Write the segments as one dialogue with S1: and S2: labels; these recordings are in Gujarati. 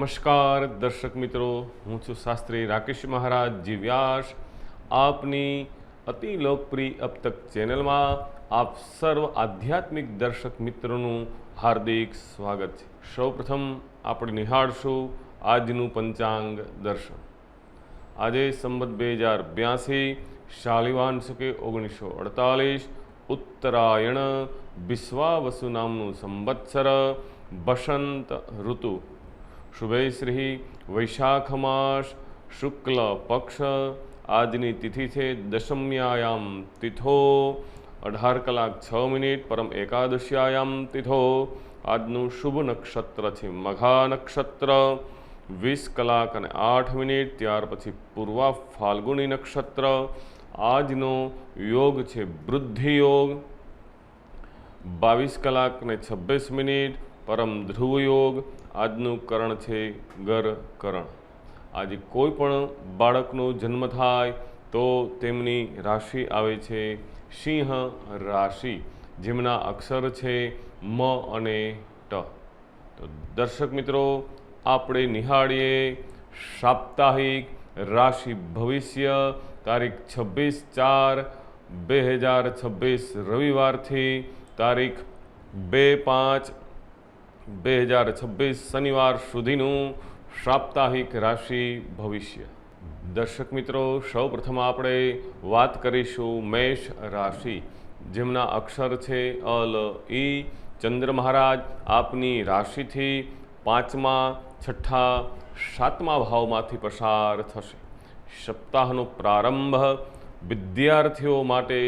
S1: નમસ્કાર દર્શક મિત્રો, હું છું શાસ્ત્રી રાકેશ મહારાજ જી વ્યાસ. આપની અતિ લોકપ્રિય અબ તક ચેનલમાં આપ સર્વ આધ્યાત્મિક દર્શક મિત્રોનું હાર્દિક સ્વાગત છે. સૌપ્રથમ આપણે નિહાળશું આજનું પંચાંગ દર્શન. આજે સંવત 2082 શાલિવાન શકે 1948 ઉત્તરાયણ વિશ્વાવસુ નામનું સંવત્સર વસંત ઋતુ શુભે શ્રી વૈશાખ માસ શુક્લ પક્ષ. આજની તિથિ છે દશમ્યાયામ તિથો 18 કલાક 6 મિનિટ પરમ એકાદશ્યાયામ તિથો. આજનું શુભ નક્ષત્ર છે મઘા નક્ષત્ર 20 કલાક અને 8 મિનિટ. ત્યાર પછી પૂર્વા ફાલ્ગુની નક્ષત્ર. આજનો યોગ છે વૃદ્ધિ યોગ 22 કલાક ને 26 મિનિટ પરમ ધ્રુવ યોગ. આજનું કરણ છે ગર કરણ. આજે કોઈ પણ બાળકનો જન્મ થાય તો તેમની રાશિ આવે છે સિંહ રાશિ, જેમના અક્ષર છે મ અને ટ. તો દર્શક મિત્રો, આપણે નિહાળીએ સાપ્તાહિક રાશિ ભવિષ્ય તારીખ 26/4/2026 રવિવારથી તારીખ 2/5/2026 શનિવાર સુધીનું સાપ્તાહિક રાશિ ભવિષ્ય. દર્શક મિત્રો, સૌપ્રથમ આપણે વાત કરીશું મેષ રાશિ, જેમના અક્ષર છે અલ ઈ. ચંદ્ર મહારાજ આપની રાશિથી 5મા, 6ઠા, 7મા ભાવમાંથી પસાર થશે. સપ્તાહનો પ્રારંભ વિદ્યાર્થીઓ માટે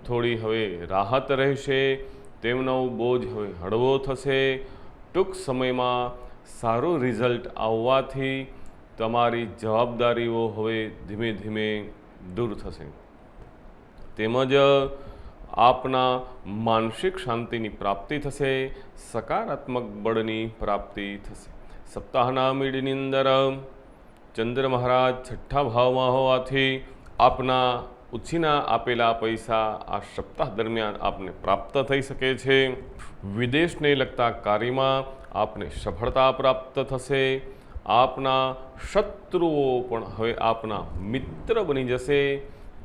S1: થોડી હવે રાહત રહેશે. તેમનો બોજ હવે હળવો થશે. ટૂંક સમયમાં સારું રિઝલ્ટ આવવાથી તમારી જવાબદારીઓ હવે ધીમે ધીમે દૂર થશે. તેમજ આપના માનસિક શાંતિની પ્રાપ્તિ થશે. સકારાત્મક બળની પ્રાપ્તિ થશે. સપ્તાહના મીડની અંદર ચંદ્ર મહારાજ 6ઠા ભાવમાં હોવાથી આપના ઉછીના આપેલા પૈસા આ સપ્તાહ દરમિયાન આપને પ્રાપ્ત થઈ શકે છે. વિદેશને લગતા કાર્યમાં આપને સફળતા પ્રાપ્ત થશે. આપના શત્રુઓ પણ હવે આપના મિત્ર બની જશે.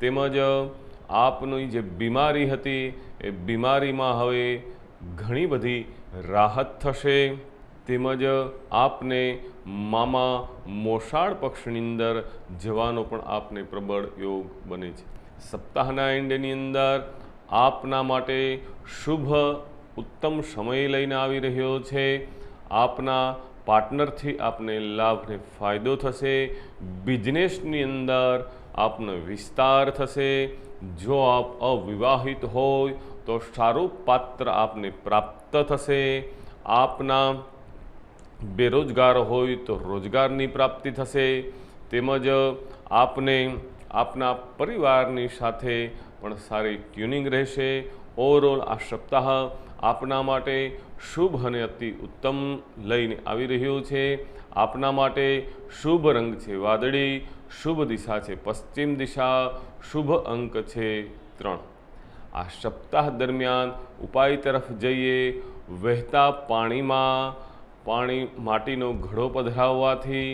S1: તેમજ આપની જે બીમારી હતી એ બીમારીમાં હવે ઘણી બધી રાહત થશે. તેમજ આપને મામા મોસાળ પક્ષની અંદર જવાનો પણ આપને પ્રબળ યોગ બને છે. સપ્તાહના એન્ડની અંદર આપના માટે શુભ ઉત્તમ સમય લઈને આવી રહ્યો છે. આપના પાર્ટનરથી આપને લાભ અને ફાયદો થશે. બિઝનેસની અંદર આપનો વિસ્તાર થશે. જો આપ અવિવાહિત હોય તો સારું પાત્ર આપને પ્રાપ્ત થશે. આપના બેરોજગાર હોય તો રોજગારની પ્રાપ્તિ થશે. તેમજ આપને આપના પરિવારની સાથે પણ સારી ટ્યુનિંગ રહેશે. ઓવરઓલ આ સપ્તાહ આપના માટે શુભ અને અતિ ઉત્તમ લઈને આવી રહ્યું છે. આપના માટે શુભ રંગ છે વાદળી, શુભ દિશા છે પશ્ચિમ દિશા, શુભ અંક છે 3. આ સપ્તાહ દરમિયાન ઉપાય તરફ જઈએ. વહેતા માટીનો ઘડો પધરાવવાથી,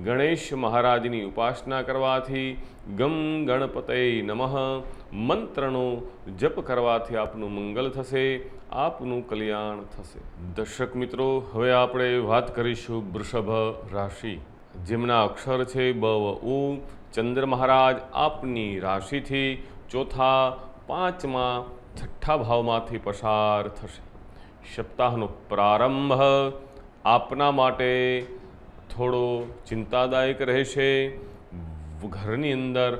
S1: ગણેશ મહારાજની ઉપાસના કરવાથી, ગમ ગણપતય નમઃ મંત્રનો જપ કરવાથી આપનું મંગલ થશે. આપનું કલ્યાણ થશે. દર્શક મિત્રો, હવે આપણે વાત કરીશું વૃષભ રાશિ, જેમના અક્ષર છે બ વ ઉ. ચંદ્ર મહારાજ આપની રાશિથી 4થા, 5મા, 6ઠા ભાવમાંથી પસાર થશે. સપ્તાહનો પ્રારંભ આપના માટે થોડો ચિંતાદાયક રહેશે. ઘરની અંદર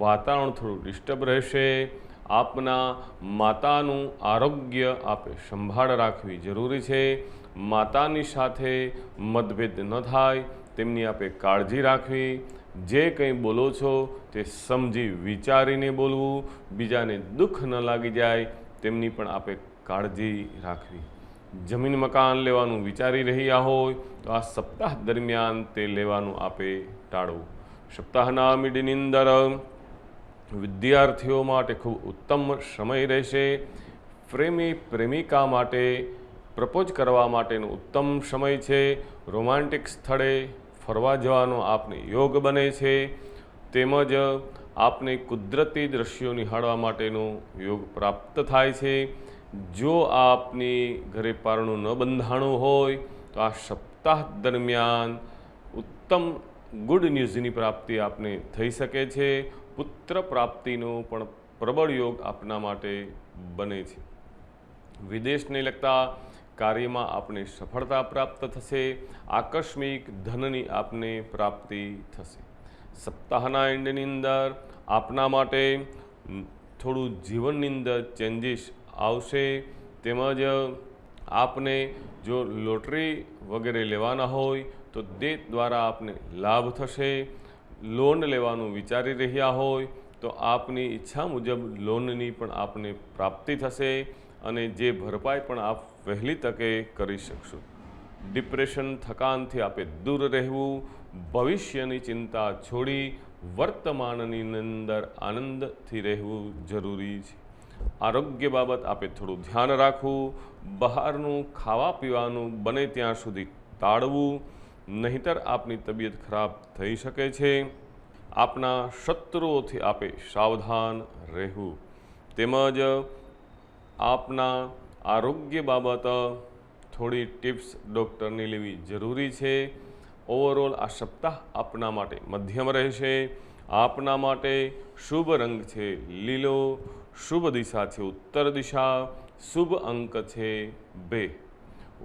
S1: વાતાવરણ થોડું ડિસ્ટર્બ રહેશે. આપના માતાનું આરોગ્ય આપે સંભાળ રાખવી જરૂરી છે. માતાની સાથે મતભેદ ન થાય તેમની આપે કાળજી રાખવી. જે કંઈ બોલો છો તે સમજી વિચારીને બોલવું. બીજાને દુઃખ ન લાગી જાય તેમની પણ આપે કાળજી રાખવી. જમીન મકાન લેવાનું વિચારી રહ્યા હોય તો આ સપ્તાહ દરમિયાન તે લેવાનું આપે ટાળવું. સપ્તાહના મિડની અંદર વિદ્યાર્થીઓ માટે ખૂબ ઉત્તમ સમય રહેશે. પ્રેમી પ્રેમિકા માટે પ્રપોઝ કરવા માટેનો ઉત્તમ સમય છે। રોમાન્ટિક સ્થળે ફરવા જવાનો આપને યોગ બને છે, તેમજ આપને કુદરતી દ્રશ્યો નિહાળવા માટેનો યોગ પ્રાપ્ત થાય છે। જો આપની ઘરે પારણું ન બંધાણું હોય તો આ સપ્તાહ દરમિયાન ઉત્તમ ગુડ ન્યૂઝની પ્રાપ્તિ આપને થઈ શકે છે। પુત્ર પ્રાપ્તિનો પણ પ્રબળ યોગ આપના માટે બને છે। વિદેશને લગતા કાર્યમાં આપને સફળતા પ્રાપ્ત થશે। આકસ્મિક ધનની આપને પ્રાપ્તિ થશે। સપ્તાહના એન્ડની અંદર આપના માટે થોડું જીવનની અંદર ચેન્જીસ આવશે, તેમજ આપને જો લોટરી વગેરે લેવાના હોય તો તે દ્વારા આપને લાભ થશે। લોન લેવાનું વિચારી રહ્યા હોય તો આપની ઈચ્છા મુજબ લોનની પણ આપને પ્રાપ્તિ થશે અને જે ભરપાઈ પણ આપ વહેલી તકે કરી શકશો। ડિપ્રેશન, થકાનથી આપે દૂર રહેવું, ભવિષ્યની ચિંતા છોડી વર્તમાનની અંદર આનંદથી રહેવું જરૂરી છે। આરોગ્ય બાબત આપે થોડું ધ્યાન રાખવું, બહારનું ખાવા પીવાનું બને ત્યાં સુધી ટાળવું, નહીંતર આપની તબિયત ખરાબ થઈ શકે છે। આપના શત્રુઓથી આપે સાવધાન રહેવું, તેમજ આપના આરોગ્ય બાબત થોડી ટિપ્સ ડૉક્ટરની લેવી જરૂરી છે। ઓવરઓલ આ સપ્તાહ આપના માટે મધ્યમ રહેશે। આપના માટે શુભ રંગ છે લીલો, શુભ દિશા છે ઉત્તર દિશા, શુભ અંક છે 2।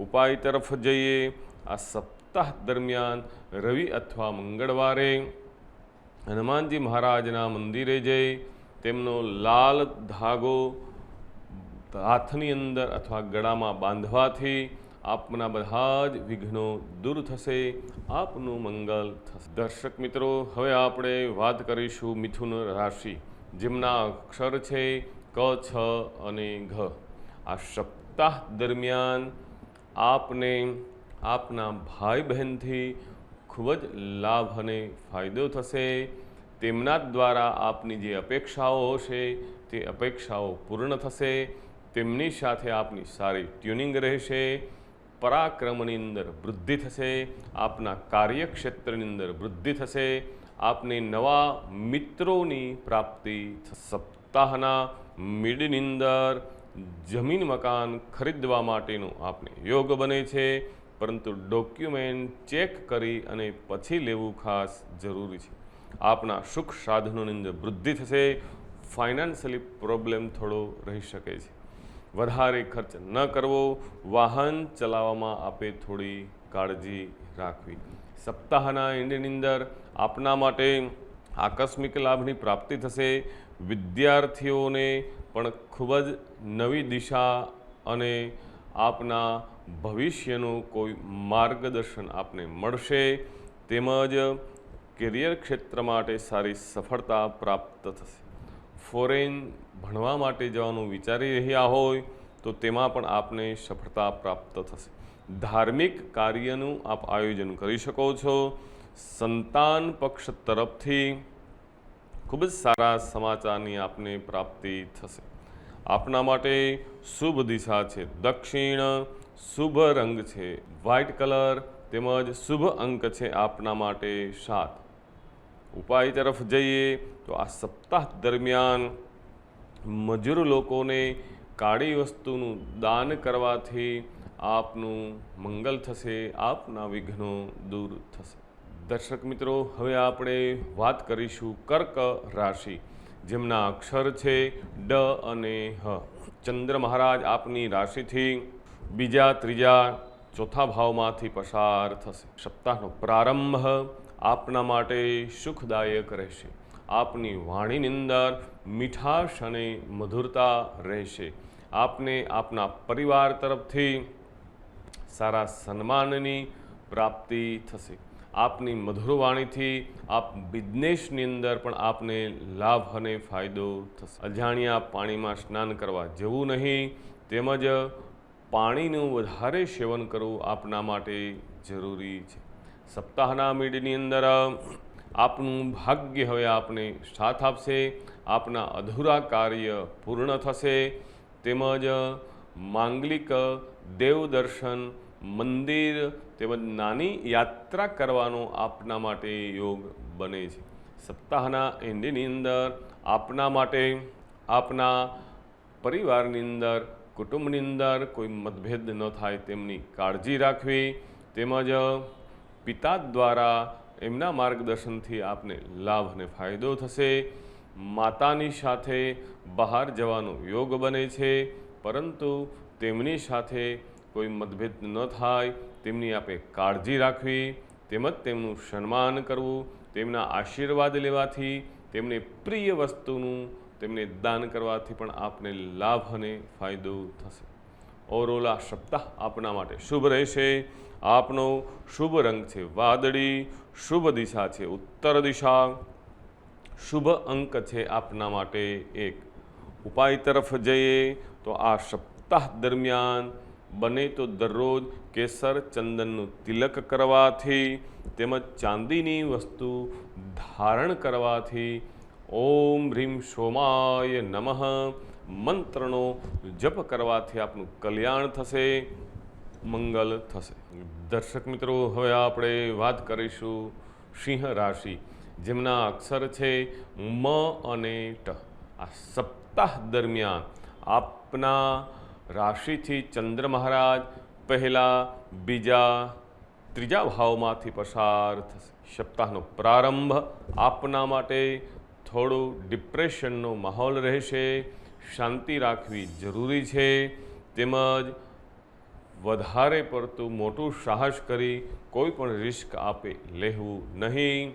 S1: ઉપાય તરફ જઈએ। આ સપ્તાહ દરમિયાન રવિ અથવા મંગળવારે હનુમાનજી મહારાજના મંદિરે જઈ તેમનો લાલ ધાગો હાથની અંદર અથવા ગળામાં બાંધવાથી આપના બધા જ વિઘ્નો દૂર થશે, આપનું મંગલ થશે। દર્શક મિત્રો, હવે આપણે વાત કરીશું મિથુન રાશિ, જેમના અક્ષર છે ક, છ અને ઘ। આ સપ્તાહ દરમિયાન આપને આપના ભાઈ બહેનથી ખૂબ જ લાભ અને ફાયદો થશે। તેમના દ્વારા આપની જે અપેક્ષાઓ હશે તે અપેક્ષાઓ પૂર્ણ થશે। તેમની સાથે આપની સારી ટ્યુનિંગ રહેશે। પરાક્રમની અંદર વૃદ્ધિ થશે। આપના કાર્યક્ષેત્રની અંદર વૃદ્ધિ થશે। આપને નવા મિત્રોની પ્રાપ્તિ થશે। સપ્તાહના મિડની અંદર જમીન મકાન ખરીદવા માટેનો આપને યોગ બને છે, પરંતુ ડોક્યુમેન્ટ ચેક કરી અને પછી લેવું ખાસ જરૂરી છે। આપના સુખ સાધનોની અંદર વૃદ્ધિ થશે। ફાઇનાન્શિયલી પ્રોબ્લેમ થોડો રહી શકે છે। વધારે ખર્ચ ન કરવો, વાહન ચલાવવામાં આપે થોડી કાળજી રાખવી। સપ્તાહના એન્ડની અંદર આપના માટે આકસ્મિક લાભની પ્રાપ્તિ થશે। વિદ્યાર્થીઓને પણ ખૂબ જ નવી દિશા અને આપના ભવિષ્યનું કોઈ માર્ગદર્શન આપને મળશે, તેમજ કેરિયર ક્ષેત્ર માટે સારી સફળતા પ્રાપ્ત થશે। ફોરેન ભણવા માટે જવાનું વિચારી રહ્યા હોય તો તેમાં પણ આપને સફળતા પ્રાપ્ત થશે। ધાર્મિક કાર્યનું આપ આયોજન કરી શકો છો। સંતાન પક્ષ તરફથી ખૂબ જ સારા સમાચારની આપને પ્રાપ્તિ થશે। આપના માટે શુભ દિશા છે દક્ષિણ, શુભ રંગ છે વ્હાઇટ કલર, તેમજ શુભ અંક છે આપના માટે 7। ઉપાય તરફ જઈએ તો આ સપ્તાહ દરમિયાન મજૂર લોકોને કાળી વસ્તુનું દાન કરવાથી આપનું મંગલ થશે, આપના વિઘ્નો દૂર થશે। દર્શક મિત્રો, હવે આપણે વાત કરીશું કર્ક રાશિ, જેમના અક્ષર છે ડ અને હ। ચંદ્ર મહારાજ આપની રાશિથી બીજા, ત્રીજા, ચોથા ભાવમાંથી પસાર થશે। સપ્તાહનો પ્રારંભ આપના માટે સુખદાયક રહેશે। આપની વાણીની અંદર મીઠાશ અને મધુરતા રહેશે। આપને આપના પરિવાર તરફથી સારા સન્માનની પ્રાપ્તિ થશે। આપની મધુર વાણીથી આપ બિઝનેસની અંદર પણ આપને લાભ અને ફાયદો થશે। અજાણ્યા પાણીમાં સ્નાન કરવા જવું નહીં, તેમજ પાણીનું વધારે સેવન કરવું આપના માટે જરૂરી છે। સપ્તાહના મિડની અંદર આપનું ભાગ્ય હવે આપને સાથ આપશે। આપના અધૂરા કાર્ય પૂર્ણ થશે, તેમજ માંગલિક દેવદર્શન મંદિર તેમજ નાની યાત્રા કરવાનો આપના માટે યોગ બને છે. સપ્તાહના એન્ડની અંદર આપના માટે આપના પરિવારની અંદર કુટુંબની અંદર કોઈ મતભેદ ન થાય તેમની કાળજી રાખવી, તેમજ પિતા દ્વારા એમના માર્ગદર્શનથી આપને લાભ અને ફાયદો થશે. માતાની સાથે બહાર જવાનો યોગ બને છે, પરંતુ તેમની સાથે કોઈ મતભેદ ન થાય તેમની આપે કાળજી રાખવી, તેમજ તેમનું સન્માન કરવું, તેમના આશીર્વાદ લેવાથી તેમને પ્રિય વસ્તુનું તેમને દાન કરવાથી પણ આપને લાભ અને ફાયદો થશે. ઓવરઓલ આ સપ્તાહ આપના માટે શુભ રહેશે. આપનો શુભ રંગ છે વાદળી, શુભ દિશા છે ઉત્તર દિશા, શુભ અંક છે આપના માટે 1. ઉપાય તરફ જઈએ તો આ સપ્તાહ દરમિયાન બને તો દરરોજ કેસર ચંદનનું તિલક કરવાથી તેમજ ચાંદીની વસ્તુ ધારણ કરવાથી ઓમ હ્રીમ સોમાય નમઃ મંત્રનો જપ કરવાથી આપનું કલ્યાણ થશે, મંગલ થશે. દર્શક મિત્રો, હવે આપણે વાત કરીશું સિંહ રાશિ, જેમના અક્ષર છે મ અને ટ. આ સપ્તાહ દરમિયાન આપના રાશિથી ચંદ્ર મહારાજ પહેલા, બીજા, ત્રીજા ભાવમાંથી પસાર થશે. સપ્તાહનો પ્રારંભ આપના માટે થોડો ડિપ્રેશનનો માહોલ રહેશે. શાંતિ રાખવી જરૂરી છે, તેમજ વધારે પડતું મોટું સાહસ કરી કોઈ પણ રિસ્ક આપે લેવું નહીં.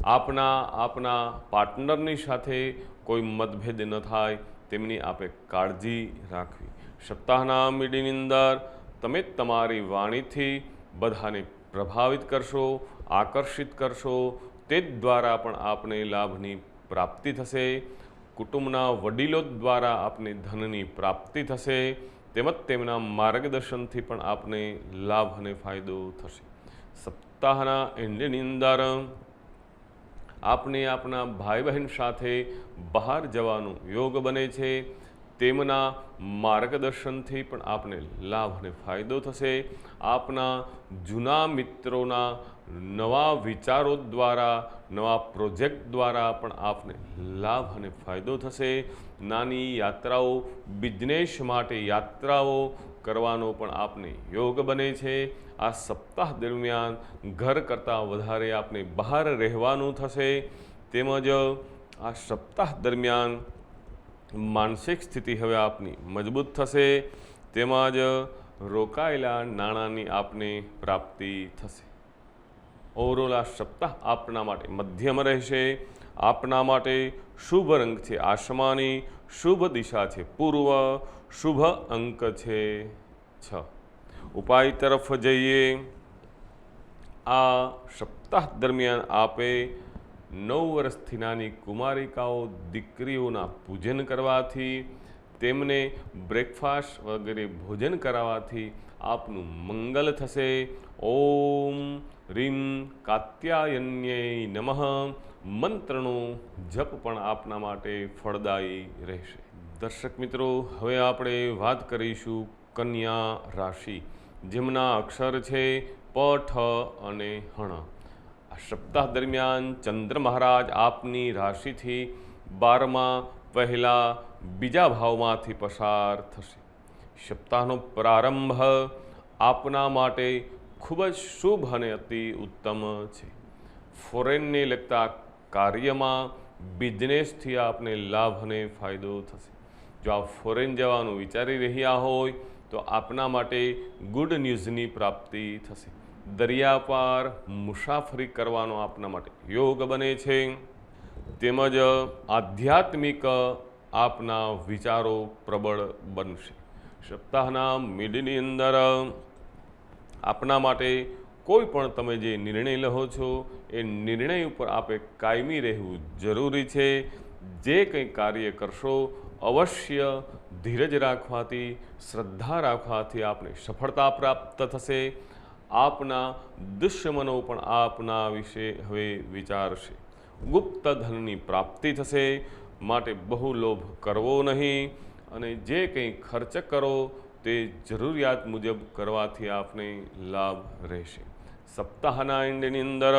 S1: આપના પાર્ટનરની સાથે કોઈ મતભેદ ન થાય તેમની આપે કાળજી રાખવી. સપ્તાહના મીડિયની અંદર તમે તમારી વાણીથી બધાને પ્રભાવિત કરશો, આકર્ષિત કરશો, તે જ દ્વારા પણ આપને લાભની પ્રાપ્તિ થશે. કુટુંબના વડીલો દ્વારા આપને ધનની પ્રાપ્તિ થશે, તેમજ તેમના માર્ગદર્શનથી પણ આપને લાભ અને ફાયદો થશે. સપ્તાહના એન્ડની અંદર આપને આપના ભાઈ બહેન સાથે બહાર જવાનો યોગ બને છે. તેમના માર્ગદર્શનથી પણ આપને લાભ અને ફાયદો થશે. આપના જૂના મિત્રોના નવા વિચારો દ્વારા, નવા પ્રોજેક્ટ દ્વારા પણ આપને લાભ અને ફાયદો થશે. નાની યાત્રાઓ, બિઝનેસ માટે યાત્રાઓ કરવાનો પણ આપને યોગ બને છે. આ સપ્તાહ દરમિયાન ઘર કરતાં વધારે આપને બહાર રહેવાનું થશે, તેમજ આ સપ્તાહ દરમિયાન માનસિક સ્થિતિ હવે આપની મજબૂત થશે, તેમજ રોકાયેલા નાણાંની આપને પ્રાપ્તિ થશે. ઓવરઓલ આ સપ્તાહ આપના માટે મધ્યમ રહેશે. આપના માટે શુભ રંગ છે આસમાની, શુભ દિશા છે પૂર્વ, શુભ અંક છે 6. ઉપાય તરફ જઈએ. આ સપ્તાહ દરમિયાન આપે 9 વર્ષથી નાની કુમારિકાઓ, દીકરીઓના પૂજન કરવાથી, તેમને બ્રેકફાસ્ટ વગેરે ભોજન કરાવવાથી આપનું મંગલ થશે. ઓમ રીમ કાત્યાયન્યય નમઃ મંત્રનો જપ પણ આપના માટે ફળદાયી રહેશે. દર્શક મિત્રો, હવે આપણે વાત કરીશું કન્યા રાશિ, જેમના અક્ષર છે પ, ઠ અને હણ. આ સપ્તાહ દરમિયાન ચંદ્ર મહારાજ આપની રાશિથી 12મા, પહેલા, બીજા ભાવમાંથી પસાર થશે. સપ્તાહનો પ્રારંભ આપના માટે ખૂબ જ શુભ અને અતિ ઉત્તમ છે. ફોરેનને લગતા કાર્યમાં, બિઝનેસથી આપને લાભ અને ફાયદો થશે. જો આપ ફોરેન જવાનું વિચારી રહ્યા હોય તો આપના માટે ગુડ ન્યૂઝની પ્રાપ્તિ થશે. દરિયા પાર મુસાફરી કરવાનો આપના માટે યોગ બને છે, તેમજ આધ્યાત્મિક આપના વિચારો પ્રબળ બનશે. સપ્તાહના મિડની અંદર આપના માટે કોઈ પણ તમે જે નિર્ણય લો છો એ નિર્ણય ઉપર આપે કાયમી રહેવું જરૂરી છે. જે કંઈ કાર્ય કરશો અવશ્ય ધીરજ રાખવાથી, શ્રદ્ધા રાખવાથી આપને સફળતા પ્રાપ્ત થશે. આપના દુશ્મનો પણ આપના વિશે હવે વિચારશે. ગુપ્ત ધનની પ્રાપ્તિ થશે, માટે બહુ લોભ કરવો નહીં. અને જે કંઈ ખર્ચ કરો તે જરૂરિયાત મુજબ કરવાથી આપને લાભ રહેશે. સપ્તાહના એન્ડની અંદર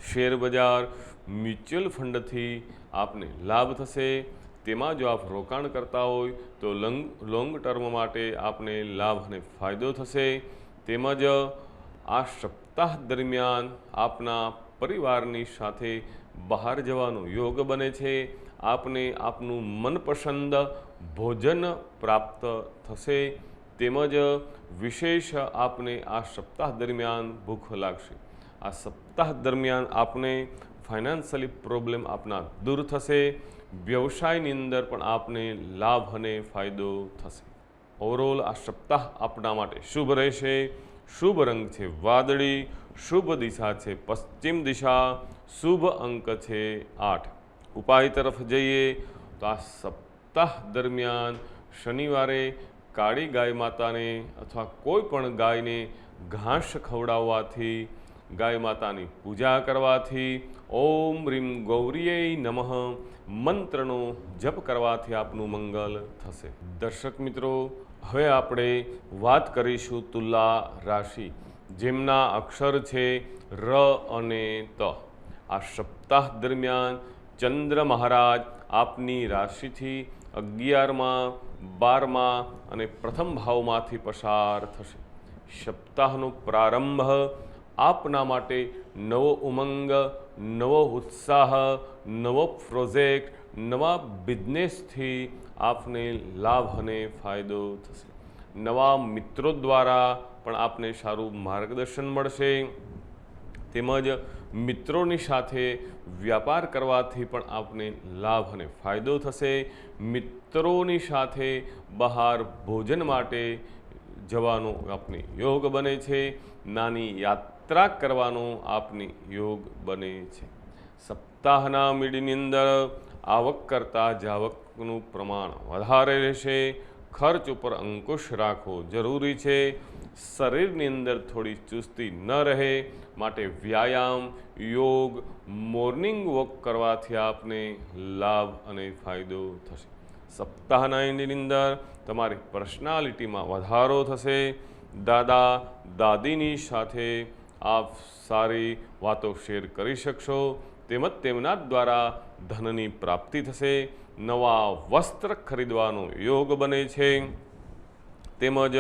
S1: શેર બજાર, મ્યુચ્યુઅલ ફંડથી આપને લાભ થશે. તેમાં જો આપ રોકાણ કરતા હોય તો લોંગ ટર્મ માટે આપને લાભ અને ફાયદો થશે. તેમજ આ સપ્તાહ દરમિયાન આપના પરિવારની સાથે બહાર જવાનો યોગ બને છે. આપને આપનું મનપસંદ ભોજન પ્રાપ્ત થશે. તેમજ વિશેષ આપને આ સપ્તાહ દરમિયાન ભૂખ લાગશે. આ સપ્તાહ દરમિયાન આપને ફાઇનાન્શિયલી પ્રોબ્લેમ આપના દૂર થશે. વ્યવસાયની અંદર પણ આપને લાભ અને ફાયદો થશે. ઓવરઓલ આ સપ્તાહ આપના માટે શુભ રહેશે. શુભ રંગ છે વાદળી, શુભ દિશા છે પશ્ચિમ દિશા, શુભ અંક છે 8. ઉપાય તરફ જઈએ તો આ સપ્તાહ દરમિયાન શનિવારે કાળી ગાય માતાને અથવા કોઈ પણ ગાયને ઘાસ ખવડાવવાથી, ગાય માતાની પૂજા કરવાથી, ઓમ રીમ ગૌરીય નમઃ મંત્રનો જપ કરવાથી આપનું મંગલ થશે. દર્શક મિત્રો, હવે આપણે વાત કરીશું તુલા રાશિ, જેમના અક્ષર છે ર અને ત. આ સપ્તાહ દરમિયાન ચંદ્ર મહારાજ આપની રાશિથી 11માં, 12માં અને પ્રથમ ભાવમાંથી પસાર થશે. સપ્તાહનો પ્રારંભ આપના માટે નવો ઉમંગ, નવો ઉત્સાહ, નવો પ્રોજેક્ટ, નવા બિઝનેસથી આપને લાભ અને ફાયદો થશે. નવા મિત્રો દ્વારા પણ આપને સારું માર્ગદર્શન મળશે. તેમજ મિત્રોની સાથે વ્યાપાર કરવાથી પણ આપને લાભ અને ફાયદો થશે. મિત્રોની સાથે બહાર ભોજન માટે જવાનો આપને યોગ બને છે. નાની યાત્રા કરવાનો આપને યોગ બને છે. સપ્તાહના મિડની અંદર આવક કરતાં જાવકનું પ્રમાણ વધારે રહેશે. ખર્ચ ઉપર અંકુશ રાખવો જરૂરી છે. શરીરની અંદર થોડી ચુસ્તી ન રહે માટે વ્યાયામ, યોગ, મોર્નિંગ વોક કરવાથી આપને લાભ અને ફાયદો થશે. સપ્તાહના એન્ડની અંદર તમારી પર્સનાલિટીમાં વધારો થશે. દાદા દાદીની સાથે આપ સારી વાતો શેર કરી શકશો. તેમજ તેમના દ્વારા ધનની પ્રાપ્તિ થશે. નવા વસ્ત્ર ખરીદવાનો યોગ બને છે. તેમજ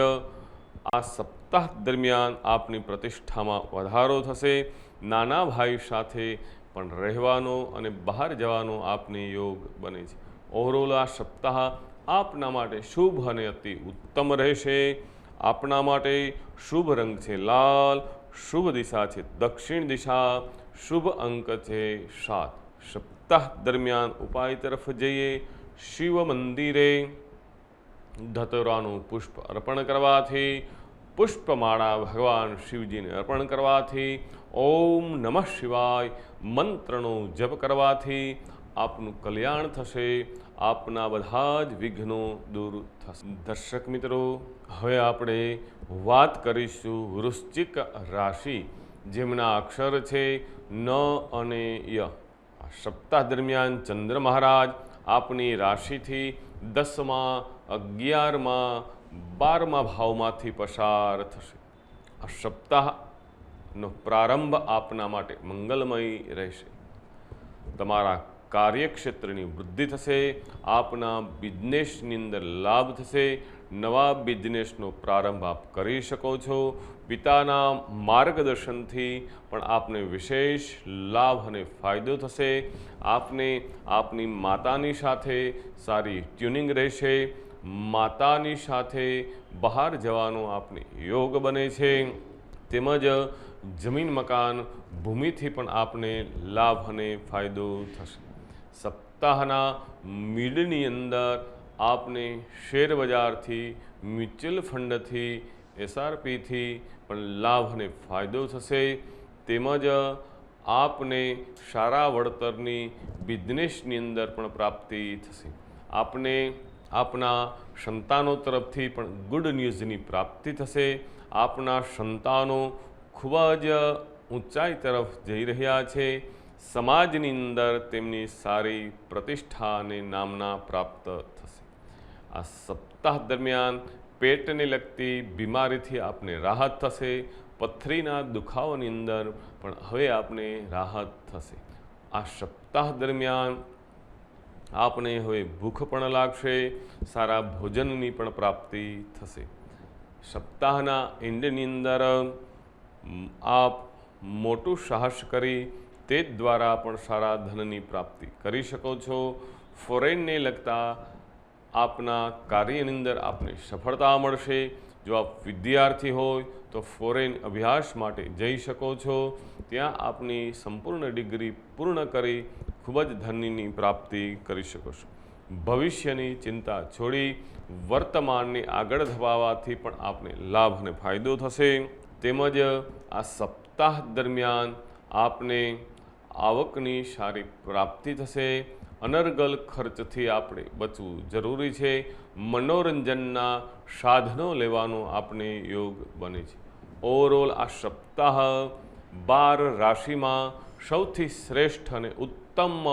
S1: આ સપ્તાહ દરમિયાન આપની પ્રતિષ્ઠામાં વધારો થશે. નાના ભાઈ સાથે પણ રહેવાનો અને બહાર જવાનો આપને યોગ બને છે. ઓવરઓલ આ સપ્તાહ આપના માટે શુભ અને અતિ ઉત્તમ રહેશે. આપના માટે શુભ રંગ છે લાલ, શુભ દિશા છે દક્ષિણ દિશા, શુભ અંક છે 7. સપ્તાહ દરમિયાન ઉપાય તરફ જઈએ. શિવ મંદિરે ધતરાનું પુષ્પ અર્પણ કરવાથી, પુષ્પમાળા ભગવાન શિવજીને અર્પણ કરવાથી, ઓમ નમઃ શિવાય મંત્રનો જપ કરવાથી આપનું કલ્યાણ થશે. આપના બધા જ વિઘ્નો દૂર થશે. દર્શક મિત્રો, હવે આપણે વાત કરીશું વૃશ્ચિક રાશિ, જેમના અક્ષર છે ન અને ય. સપ્તાહ દરમિયાન ચંદ્ર મહારાજ આપની રાશિથી 10માં, 11માં, 12મા ભાવમાંથી પસાર થશે. આ સપ્તાહનો પ્રારંભ આપના માટે મંગલમય રહેશે. તમારા કાર્યક્ષેત્રની વૃદ્ધિ થશે. આપના બિઝનેસની અંદર લાભ થશે. નવા બિઝનેસનો પ્રારંભ આપ કરી શકો છો. પિતાના માર્ગદર્શનથી પણ આપને વિશેષ લાભ અને ફાયદો થશે. આપને આપની માતાની સાથે સારી ટ્યુનિંગ રહેશે. માતાની સાથે બહાર જવાનો આપને યોગ બને છે. તેમજ જમીન મકાન ભૂમિથી પણ આપને લાભ અને ફાયદો થશે. સપ્તાહના મિડની અંદર આપને શેર બજારથી, મ્યુચ્યુઅલ ફંડથી, એસઆરપીથી પણ લાભ અને ફાયદો થશે. તેમજ આપને સારા વળતરની બિઝનેસની અંદર પણ પ્રાપ્તિ થશે. આપને આપના સંતાનો તરફથી પણ ગુડ ન્યૂઝની પ્રાપ્તિ થશે. આપના સંતાનો ખૂબ જ ઊંચાઈ તરફ જઈ રહ્યા છે. સમાજની અંદર તેમની સારી પ્રતિષ્ઠા અને નામના પ્રાપ્ત થશે. આ સપ્તાહ દરમિયાન પેટને લગતી બીમારીથી આપને રાહત થશે. પથરીના દુખાવાની અંદર પણ હવે આપને રાહત થશે. આ સપ્તાહ દરમિયાન આપને હવે ભૂખ પણ લાગશે, સારા ભોજનની પણ પ્રાપ્તિ થશે. સપ્તાહના એન્ડની અંદર આપ મોટું સાહસ કરી તે દ્વારા પણ સારા ધનની પ્રાપ્તિ કરી શકો છો. ફોરેનને લગતા આપના કાર્યની અંદર આપને સફળતા મળશે. જો આપ વિદ્યાર્થી હોય તો ફોરેન અભ્યાસ માટે જઈ શકો છો. ત્યાં આપની સંપૂર્ણ ડિગ્રી પૂર્ણ કરી ખૂબ જ ધનની પ્રાપ્તિ કરી શકો છો. ભવિષ્યની ચિંતા છોડી વર્તમાનને આગળ ધપાવવાથી પણ આપને લાભ અને ફાયદો થશે. તેમજ આ સપ્તાહ દરમિયાન આપને આવકની સારી પ્રાપ્તિ થશે. અનર્ગલ ખર્ચથી આપણે બચવું જરૂરી છે. મનોરંજનના સાધનો લેવાનો આપને યોગ બને છે. ઓવરઓલ આ સપ્તાહ 12 રાશિમાં સૌથી શ્રેષ્ઠ અને ઉત્તમ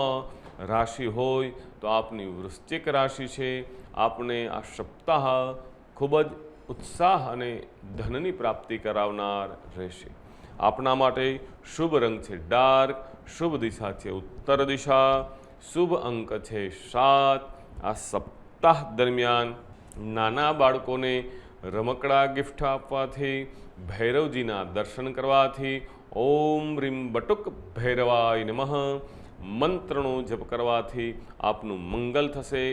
S1: રાશિ હોય તો આપની વૃશ્ચિક રાશિ છે. આપને આ સપ્તાહ ખૂબ જ ઉત્સાહ અને ધનની પ્રાપ્તિ કરાવનાર રહેશે. આપના માટે શુભ રંગ છે ડાર્ક, શુભ દિશા છે ઉત્તર દિશા, શુભ અંક છે 7. આ સપ્તાહ દરમિયાન નાના બાળકોને રમકડા ગિફ્ટ આપવાથી, ભૈરવજીના દર્શન કરવાથી, ઓમ રીમ બટુક ભૈરવાય નમઃ મંત્રનો જપ કરવાથી આપનું મંગલ થશે,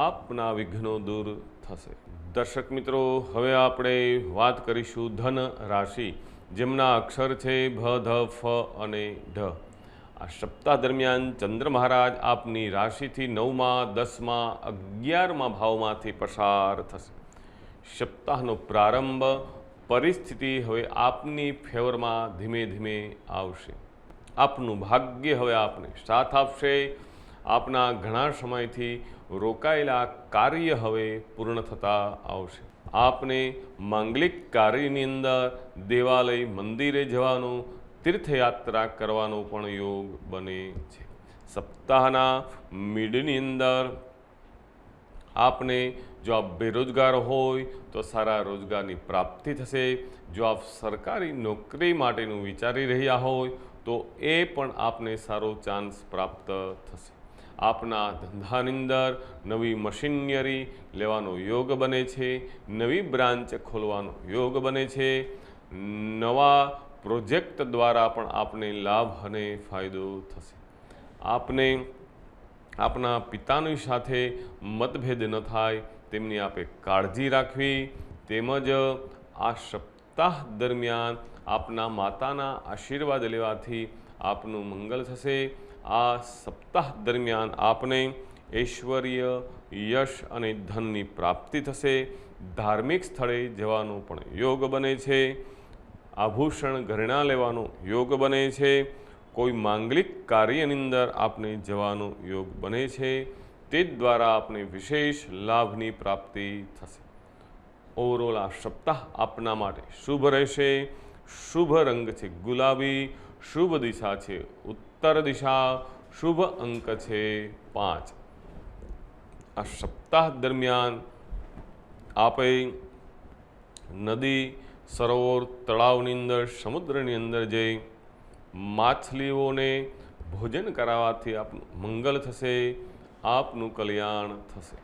S1: આપના વિઘ્નો દૂર થશે. દર્શક મિત્રો, હવે આપણે વાત કરીશું ધન રાશિ, જેમના અક્ષર છે ભ, ધ, ફ અને ઢ. આ સપ્તાહ દરમિયાન ચંદ્ર મહારાજ આપની રાશિથી 9માં, 10માં, 11માં ભાવમાંથી પસાર થશે. સપ્તાહનો પ્રારંભ પરિસ્થિતિ હવે આપની ફેવરમાં ધીમે ધીમે આવશે. આપનું ભાગ્ય હવે આપને સાથ આપશે. આપના ઘણા સમયથી રોકાયેલા કાર્ય હવે પૂર્ણ થતા આવશે. આપને માંગલિક કાર્યની અંદર દેવાલય, મંદિરે જવાનો, તીર્થયાત્રા કરવાનો પણ યોગ બને છે. સપ્તાહના મિડની અંદર આપને, જો આપ બેરોજગાર હોય તો સારા રોજગારની પ્રાપ્તિ થશે. જો આપ સરકારી નોકરી માટેનું વિચારી રહ્યા હોય તો એ પણ આપને સારો ચાન્સ પ્રાપ્ત થશે. આપના ધંધાની અંદર નવી મશીનરી લેવાનો યોગ બને છે. નવી બ્રાન્ચ ખોલવાનો યોગ બને છે. નવા પ્રોજેક્ટ દ્વારા પણ આપને લાભ અને ફાયદો થશે. આપને આપના પિતાની સાથે મતભેદ ન થાય તેમની આપે કાળજી રાખવી. તેમજ આ સપ્તાહ દરમિયાન આપના માતાના આશીર્વાદ લેવાથી આપનું મંગલ થશે. આ સપ્તાહ દરમિયાન આપને ઐશ્વર્ય, યશ અને ધનની પ્રાપ્તિ થશે. ધાર્મિક સ્થળે જવાનો પણ યોગ બને છે. આભૂષણ ઘરેણાં લેવાનો યોગ બને છે. કોઈ માંગલિક કાર્યની અંદર આપને જવાનો યોગ બને છે. તે દ્વારા આપને વિશેષ લાભની પ્રાપ્તિ થશે. ઓવરઓલ આ સપ્તાહ આપના માટે શુભ રહેશે. શુભ રંગ છે ગુલાબી, શુભ દિશા છે ઉત્તર દિશા, શુભ અંક છે 5. આ સપ્તાહ દરમિયાન આપે નદી, સરોવર, તળાવની અંદર, સમુદ્રની અંદર જઈ માછલીઓને ભોજન કરાવવાથી આપનું મંગલ થશે, આપનું કલ્યાણ થશે.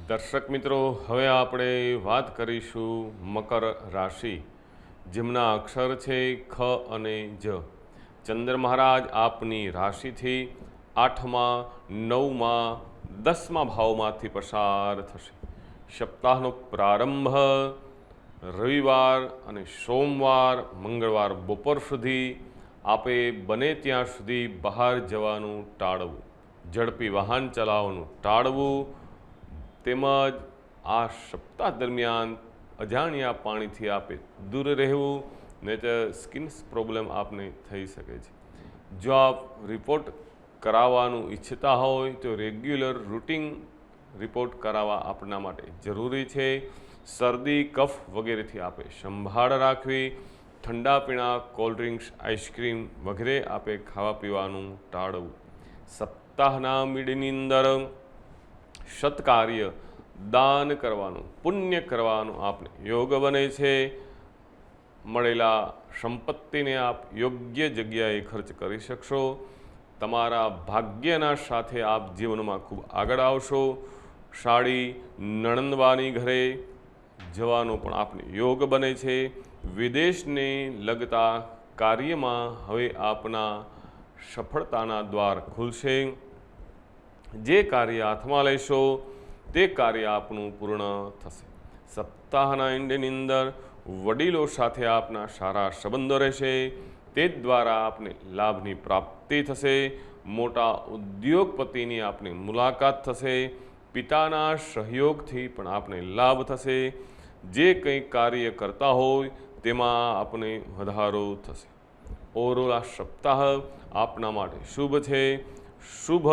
S1: દર્શક મિત્રો, હવે આપણે વાત કરીશું મકર રાશિ, જેમના અક્ષર છે ખ અને જ. ચંદ્ર મહારાજ આપની રાશિથી 8માં, 9માં, 10માં ભાવમાંથી પસાર થશે. સપ્તાહનો પ્રારંભ રવિવાર અને સોમવાર, મંગળવાર બપોર સુધી આપે બને ત્યાં સુધી બહાર જવાનું ટાળવું, ઝડપી વાહન ચલાવવાનું ટાળવું. તેમજ આ સપ્તાહ દરમિયાન અજાણ્યા પાણીથી આપે દૂર રહેવું, નહીં તો સ્કિન પ્રોબ્લેમ આપને થઈ શકે છે. જો આપ રિપોર્ટ કરાવવાનું ઈચ્છતા હોય તો રેગ્યુલર રૂટીન રિપોર્ટ કરાવવા આપના માટે જરૂરી છે. શરદી, કફ વગેરેથી આપે સંભાળ રાખવી. ઠંડા પીણા, કોલ્ડ ડ્રિંક્સ, આઈસ્ક્રીમ વગેરે આપે ખાવા પીવાનું ટાળવું. સપ્તાહના મિડની અંદર સત્કાર્ય દાન કરવાનું, પુણ્ય કરવાનું આપને યોગ બને છે. મળેલા સંપત્તિને આપ યોગ્ય જગ્યાએ ખર્ચ કરી શકશો. તમારા ભાગ્યના સાથે આપ જીવનમાં ખૂબ આગળ આવશો. સાડી નણંદવાની ઘરે જવાનો પણ આપને યોગ બને છે. વિદેશને લગતા કાર્યમાં હવે આપના સફળતાના દ્વાર ખુલશે. જે કાર્ય હાથમાં લેશો તે કાર્ય આપનું પૂર્ણ થશે. સપ્તાહના એન્ડની અંદર વડીલો સાથે આપના સારા સંબંધો રહેશે. તે દ્વારા આપને લાભની પ્રાપ્તિ થશે. મોટા ઉદ્યોગપતિની આપને મુલાકાત થશે. પિતાના સહયોગથી પણ આપને લાભ થશે. જે કંઈ કાર્ય કરતા હોય તેમાં આપને વધારો થશે. ઓવરઓલ આ સપ્તાહ આપના માટે શુભ છે. શુભ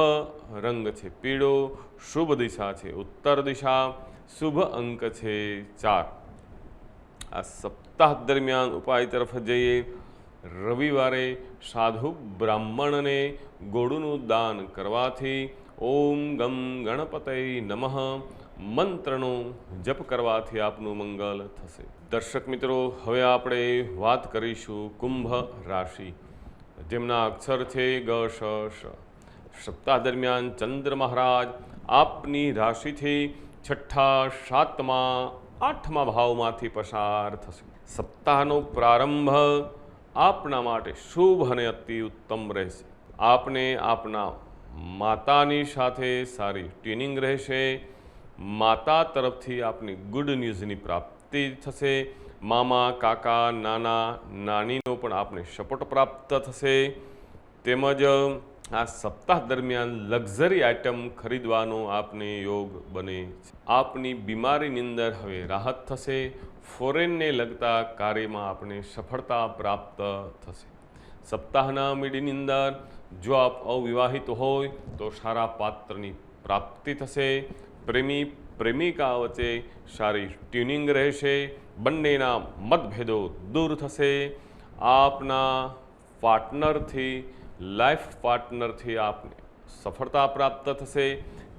S1: રંગ છે પીળો. શુભ દિશા છે ઉત્તર દિશા. શુભ અંક છે 4. આ સપ્તાહ દરમિયાન ઉપાય તરફ જઈએ. રવિવારે સાધુ બ્રાહ્મણને ગોળનું દાન કરવાથી, ઓમ ગમ ગણપતય નમઃ મંત્રનો જપ કરવાથી આપનું મંગલ થશે. દર્શક મિત્રો, હવે આપણે વાત કરીશું કુંભ રાશિ, જેમના અક્ષર છે ગ શ શ. સપ્તાહ દરમિયાન ચંદ્ર મહારાજ આપની રાશિથી 6ઠા, 7મા, 8મા ભાવમાંથી પસાર થશે. સપ્તાહનો પ્રારંભ આપના માટે શુભ અને અતિ ઉત્તમ રહેશે. આપને આપના માતાની સાથે સારી ટ્યુનિંગ રહેશે. માતા તરફથી આપની ગુડ ન્યૂઝની પ્રાપ્તિ થશે. મામા, કાકા, નાના, નાનીનો પણ આપને સપોર્ટ પ્રાપ્ત થશે. તેમજ આ સપ્તાહ દરમિયાન લક્ઝરી આઇટમ ખરીદવાનો આપને યોગ બને છે. આપની બીમારીની અંદર હવે રાહત થશે. ફોરેનને લગતા કાર્યમાં આપને સફળતા પ્રાપ્ત થશે. સપ્તાહના મીડિયની અંદર જો આપ અવિવાહિત હોય તો સારા પાત્રની પ્રાપ્તિ થશે. પ્રેમી પ્રેમિકા વચ્ચે સારી ટ્યુનિંગ રહેશે. બંનેના મતભેદો દૂર થશે. આપના પાર્ટનરથી, લાઈફ પાર્ટનરથી આપને સફળતા પ્રાપ્ત થશે.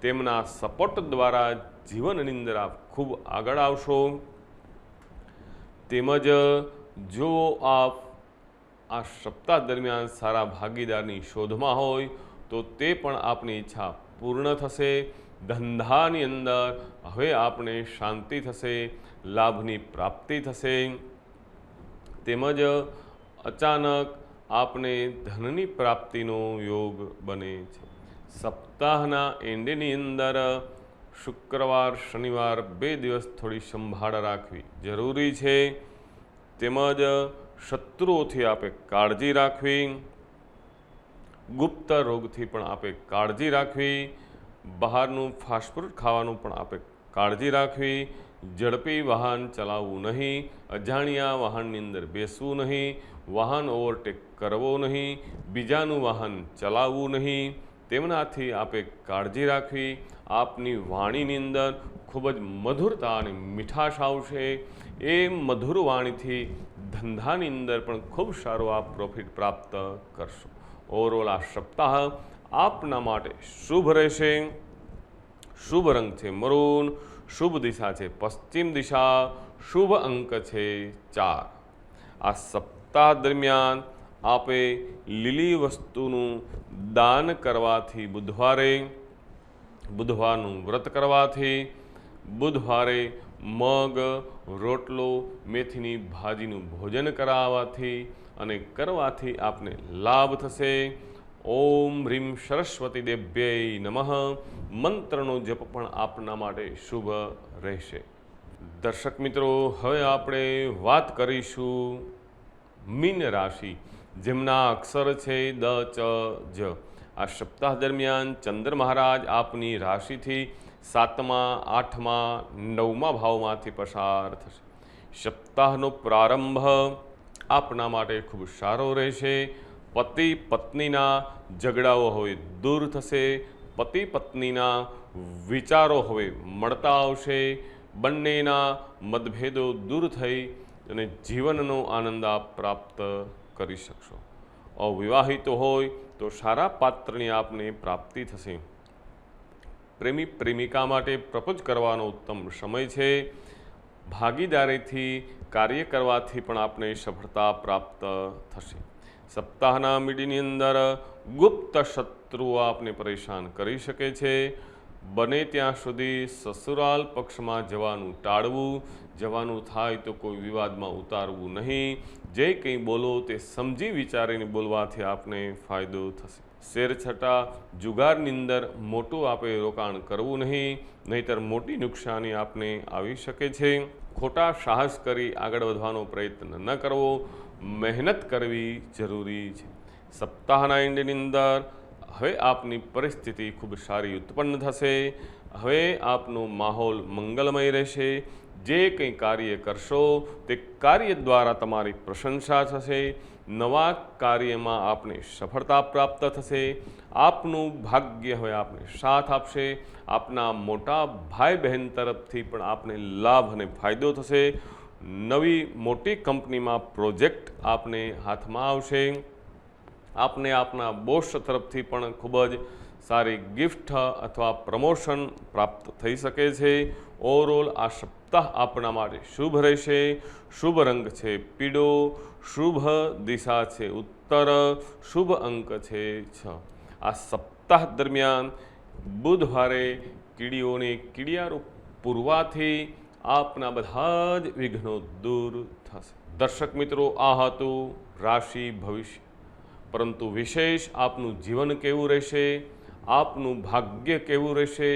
S1: તેમના સપોર્ટ દ્વારા જીવનની અંદર આપ ખૂબ આગળ આવશો. તેમજ જો આપ આ સપ્તાહ દરમિયાન સારા ભાગીદારની શોધમાં હોય તો તે પણ આપની ઈચ્છા પૂર્ણ થશે. ધંધાની અંદર હવે આપને શાંતિ થશે, લાભની પ્રાપ્તિ થશે. તેમજ અચાનક આપને ધનની પ્રાપ્તિનો યોગ બને છે. સપ્તાહના એન્ડની અંદર શુક્રવાર, શનિવાર 2 દિવસ થોડી સંભાળ રાખવી જરૂરી છે. તેમજ શત્રુઓથી આપે કાળજી રાખવી. ગુપ્ત રોગથી પણ આપે કાળજી રાખવી. બહારનું ફાસ્ટફૂડ ખાવાનું પણ આપે કાળજી રાખવી. ઝડપી વાહન ચલાવવું નહીં. અજાણ્યા વાહનની અંદર બેસવું નહીં. વાહન ઓવરટેક કરવો નહીં. બીજાનું વાહન ચલાવવું નહીં. તેમનાથી આપે કાળજી રાખવી. આપની વાણીની અંદર ખૂબ જ મધુરતા અને મીઠાશ આવશે. એ મધુર વાણીથી ધંધાની અંદર પણ ખૂબ સારો આપ પ્રોફિટ પ્રાપ્ત કરશો. ઓવરઓલ આ સપ્તાહ આપના માટે શુભ રહેશે. શુભ રંગ છે મરૂન. શુભ દિશા છે પશ્ચિમ દિશા. શુભ અંક છે 4. આ સપ્તાહ દરમિયાન આપે લીલી વસ્તુનું દાન કરવાથી, બુધવારનું વ્રત કરવાથી, બુધવારે મગ, રોટલો, મેથીની ભાજીનું ભોજન કરાવવાથી અને કરવાથી આપને લાભ થશે. ઓમ હ્રીમ સરસ્વતી દેવ્યય નમઃ મંત્રનો જપ પણ આપના માટે શુભ રહેશે. દર્શક મિત્રો, હવે આપણે વાત કરીશું મીન રાશિ, જેમના અક્ષર છે દ, ચ, જ. આ સપ્તાહ દરમિયાન ચંદ્ર મહારાજ આપની રાશિથી 7મા, 8મા, 9મા ભાવમાંથી પસાર થશે. સપ્તાહનો પ્રારંભ આપના માટે ખૂબ સારો રહેશે. પતિ પત્નીના ઝઘડાઓ હવે દૂર થશે. પતિ પત્નીના વિચારો હવે મળતા આવશે. બંનેના મતભેદો દૂર થઈ અને જીવનનો આનંદ આપ પ્રાપ્ત કરી શકશો. અવિવાહિત હોય તો સારા પાત્રની આપને પ્રાપ્તિ થશે. પ્રેમી પ્રેમિકા માટે પ્રપોઝ કરવાનો ઉત્તમ સમય છે. ભાગીદારીથી કાર્ય કરવાથી પણ આપને સફળતા પ્રાપ્ત થશે. સપ્તાહના મીડિયાની અંદર ગુપ્ત શત્રુઓ આપને પરેશાન કરી શકે છે. બને ત્યાં સુધી સસુરાલ પક્ષમાં જવાનું ટાળવું. જવાનું થાય તો કોઈ વિવાદમાં ઉતારવું નહીં. જે કંઈ બોલો તે સમજી વિચારીને બોલવાથી આપને ફાયદો થશે. શેરછટા જુગારની અંદર મોટું આપે રોકાણ કરવું નહીં, નહીંતર મોટી નુકસાની આપને આવી શકે છે. ખોટા સાહસ કરી આગળ વધવાનો પ્રયત્ન ન કરવો. મહેનત કરવી જરૂરી છે. સપ્તાહના એન્ડની અંદર હવે આપની પરિસ્થિતિ ખૂબ સારી ઉત્પન્ન થશે. હવે આપનો માહોલ મંગલમય રહેશે. જે કંઈ કાર્ય કરશો તે કાર્ય દ્વારા તમારી પ્રશંસા થશે. નવા કાર્યમાં આપને સફળતા પ્રાપ્ત થશે. આપનું ભાગ્ય હવે આપને સાથ આપશે. આપના મોટા ભાઈ બહેન તરફથી પણ આપને લાભ અને ફાયદો થશે. નવી મોટી કંપનીમાં પ્રોજેક્ટ આપને હાથમાં આવશે. આપને આપના બોસ તરફથી પણ ખૂબ જ સારી ગિફ્ટ અથવા પ્રમોશન પ્રાપ્ત થઈ શકે છે. ઓવરઓલ આ સપ્તાહ આપણા માટે શુભ રહેશે. શુભ રંગ છે પીળો, શુભ દિશા છે ઉત્તર, શુભ અંક છે 6. આ સપ્તાહ દરમિયાન બુધવારે કીડીઓને કીડિયારો પૂરવાથી આપના બધા જ વિઘ્નો દૂર થશે. દર્શક મિત્રો, આ હતું રાશિ ભવિષ્ય. પરંતુ વિશેષ આપનું જીવન કેવું રહેશે, આપનું ભાગ્ય કેવું રહેશે,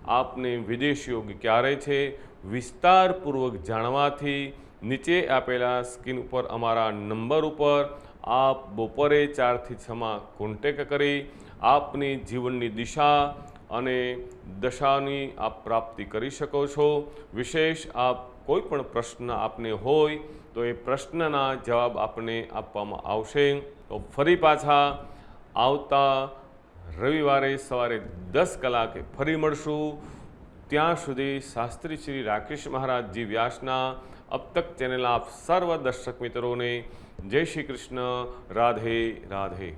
S1: આપને વિદેશ યોગ ક્યારે છે, વિસ્તારપૂર્વક જાણવાથી નીચે આપેલા સ્ક્રીન ઉપર અમારા નંબર ઉપર આપ બપોરે 4 થી 6 કોન્ટેક કરી આપની જીવનની દિશા અને દશાની આપ પ્રાપ્તિ કરી શકો છો. વિશેષ આપ કોઈ પણ પ્રશ્ન આપને હોય તો એ પ્રશ્નના જવાબ આપને આપવામાં આવશે. તો ફરી પાછા આવતા રવિવારે સવારે 10 કલાકે ફરી મળશું. ત્યાં સુધી શાસ્ત્રી શ્રી રાકેશ મહારાજજી વ્યાસના અબ તક ચેનલ આપ સર્વ દર્શક મિત્રોને જય શ્રી કૃષ્ણ. રાધે રાધે.